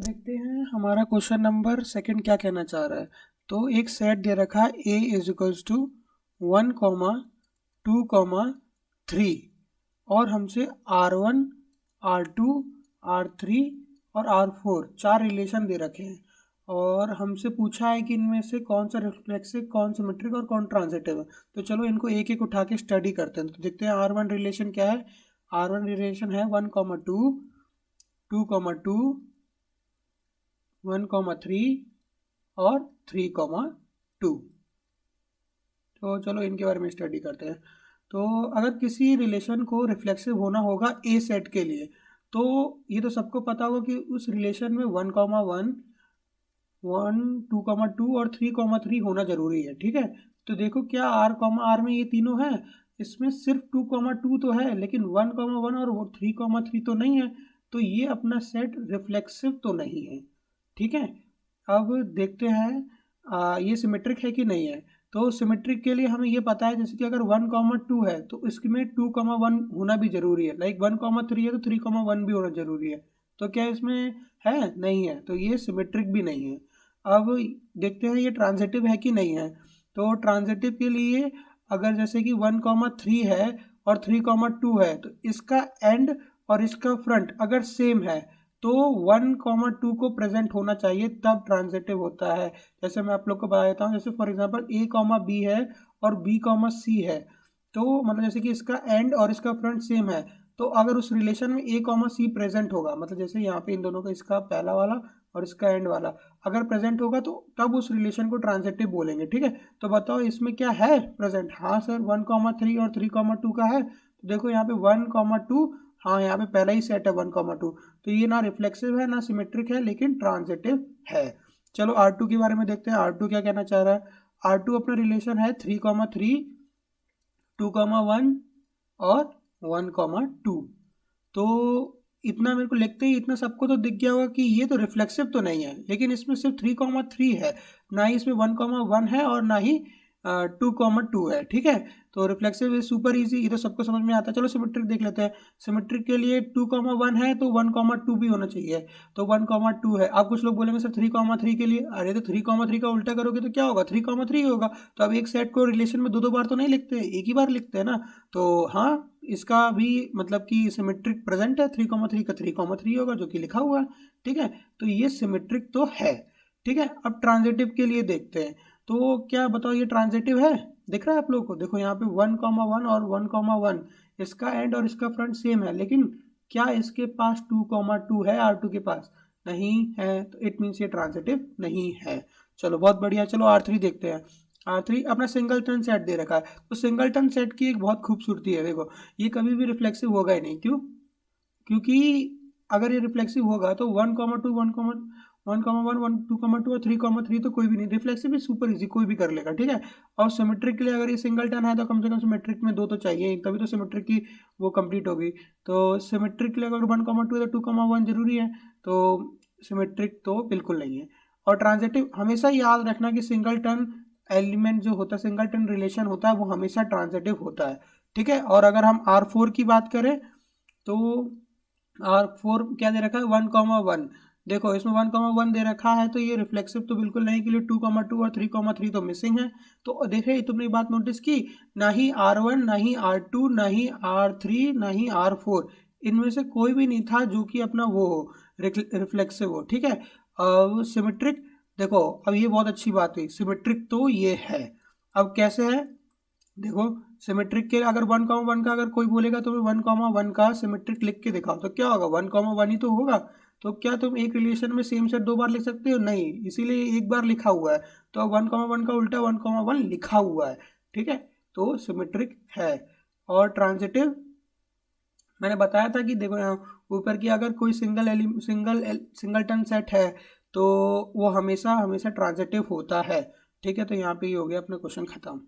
देखते हैं हमारा क्वेश्चन नंबर सेकंड क्या कहना चाह रहा है। तो एक सेट दे रखा है ए इज इक्वल्स टू 1, 2, 3 और हमसे R1, R2, R3 और R4 चार रिलेशन दे रखे हैं और हमसे पूछा है कि इनमें से कौन सा रिफ्लेक्सिव, कौन सिमेट्रिक और कौन ट्रांजिटिव है। तो चलो इनको एक एक उठा के स्टडी करते हैं। तो देखते हैं R1 रिलेशन क्या है। R1 रिलेशन है 1, 2, 2, 1, 3 और 3, 2। तो चलो इनके बारे में स्टडी करते हैं। तो अगर किसी रिलेशन को रिफ्लेक्सिव होना होगा ए सेट के लिए, तो ये तो सबको पता होगा कि उस रिलेशन में 1, 2, और 3, होना जरूरी है। ठीक है, तो देखो क्या R में ये तीनों है। इसमें सिर्फ 2, तो है, लेकिन 1, और 3, तो नहीं है। तो ये अपना सेट रिफ्लेक्सिव तो नहीं है। ठीक है, अब देखते हैं ये सिमेट्रिक है कि नहीं है। तो सिमेट्रिक के लिए हमें ये पता है, जैसे कि अगर 1, 2 है तो इसमें 2, 1 होना भी जरूरी है। लाइक 1, 3 है तो 3, 1 भी होना जरूरी है। तो क्या इसमें है? नहीं है, तो ये सिमेट्रिक भी नहीं है। अब देखते हैं ये ट्रांजिटिव है कि नहीं है। तो ट्रांजिटिव के लिए अगर जैसे कि 1, 3 है और 3, 2 है, तो इसका एंड और इसका फ्रंट अगर सेम है तो 1, 2 को प्रेजेंट होना चाहिए, तब ट्रांजिटिव होता है। जैसे मैं आप लोग को बता देता हूँ, जैसे फॉर एग्जांपल A, B है और B, C है। तो मतलब जैसे कि इसका एंड और इसका फ्रंट सेम है, तो अगर उस रिलेशन में A, C प्रेजेंट होगा, मतलब जैसे यहाँ पे इन दोनों का, इसका पहला वाला और इसका एंड वाला अगर प्रेजेंट होगा, तो तब उस रिलेशन को ट्रांजिटिव बोलेंगे। ठीक है, तो बताओ इसमें क्या है प्रेजेंट। हाँ सर, 1, 3 और 3, 2 का है। तो देखो यहाँ पे 1, 2, हाँ यहाँ पे पहला ही सेट है 1, 2। तो ये ना रिफ्लेक्सिव है ना सिमेट्रिक है, लेकिन ट्रांजिटिव है। चलो R2 के बारे में देखते हैं। R2 क्या कहना चाह रहा है। R2 अपना रिलेशन है 3, 3, 2, 1 और 1, 2। तो इतना मेरे को लिखते ही इतना सबको तो दिख गया होगा कि ये तो रिफ्लेक्सिव तो नहीं है, लेकिन इसमें सिर्फ 3, 3 है, ना ही इसमें 1, 1 है और ना ही 2, 2 है। ठीक है, तो रिफ्लेक्सिव इज सुपर इजी, ये तो सबको समझ में आता है। चलो सिमेट्रिक देख लेते हैं। सिमेट्रिक के लिए 2, 1 है तो 1, 2 भी होना चाहिए। तो 1, 2 है। अब कुछ लोग बोलेंगे सर 3, 3 के लिए, अरे तो 3, 3 का उल्टा करोगे तो क्या होगा, 3, 3 होगा। तो अब एक सेट को रिलेशन में दो दो बार तो नहीं लिखते, एक ही बार लिखते हैं ना। तो हाँ, इसका भी मतलब कि सिमेट्रिक प्रेजेंट है। 3, 3 का 3, 3 होगा, जो कि लिखा हुआ है। ठीक है, तो ये सिमेट्रिक तो है। ठीक है, अब ट्रांजिटिव के लिए देखते हैं। तो क्या बताओ ये ट्रांजिटिव है? दिख रहा है आप लोगों को? देखो यहाँ पे 1, 1 और 1, 1 इसका एंड और इसका फ्रंट सेम है, लेकिन क्या इसके पास 2, 2 है R2 के पास? नहीं है, तो इट मीन्स ये ट्रांजिटिव नहीं है। चलो बहुत बढ़िया। चलो R3 देखते हैं। R3 अपना सिंगलटन सेट दे रखा है। तो सिंगलटन सेट की एक बहुत खूबसूरती है, देखो ये कभी भी रिफ्लेक्सिव होगा ही नहीं। क्यों? क्योंकि अगर ये रिफ्लेक्सिव होगा तो 1, 2, 1, 1, 1, 2, 2 और 3, 3 तो कोई भी नहीं। रिफ्लेक्सिव इज सुपर इजी, कोई भी कर लेगा। ठीक है, और सिमेट्रिक के लिए अगर ये सिंगलटन है तो कम से कम सिमेट्रिक में दो तो चाहिए, तभी तो सिमेट्रिक की वो कंप्लीट होगी। तो सिमेट्रिक के लिए अगर 1, 2 है तो 2, 1 जरूरी है। तो सिमेट्रिक तो बिल्कुल नहीं है। और ट्रांजिटिव हमेशा याद रखना कि सिंगलटन एलिमेंट जो होता है, सिंगलटन रिलेशन होता है, वो हमेशा ट्रांजिटिव होता है। ठीक है, और अगर हम R4 की बात करें तो R4 क्या दे रखा है, 1, 1। देखो इसमें 1, 1 दे रखा है, तो ये रिफ्लेक्सिव तो बिल्कुल नहीं के लिए 2, 2 और 3, 3 तो मिसिंग है। तो देखे तुमने बात नोटिस की, ना ही R1, ना ही R2, ना ही R3, ना ही R4, इनमें से कोई भी नहीं था जो कि अपना वो हो, रिफ्लेक्सिव हो। ठीक है, अब सिमेट्रिक देखो, अब ये बहुत अच्छी बात हुई, सिमेट्रिक तो ये है। अब कैसे है देखो, सिमेट्रिक के अगर 1, 1 का अगर कोई बोलेगा तो 1, 1 का सिमेट्रिक लिख के दिखाओ, तो क्या होगा, 1, 1 ही तो होगा। तो क्या तुम एक रिलेशन में सेम सेट दो बार लिख सकते हो? नहीं, इसीलिए एक बार लिखा हुआ है। तो 1, 1 का उल्टा 1, 1 लिखा हुआ है। ठीक है, तो सिमेट्रिक है। और ट्रांजिटिव मैंने बताया था कि देखो यहाँ ऊपर की अगर कोई सिंगलटन सेट है तो वो हमेशा हमेशा ट्रांजिटिव होता है। ठीक है, तो यहाँ पे ही हो गया अपना क्वेश्चन खत्म।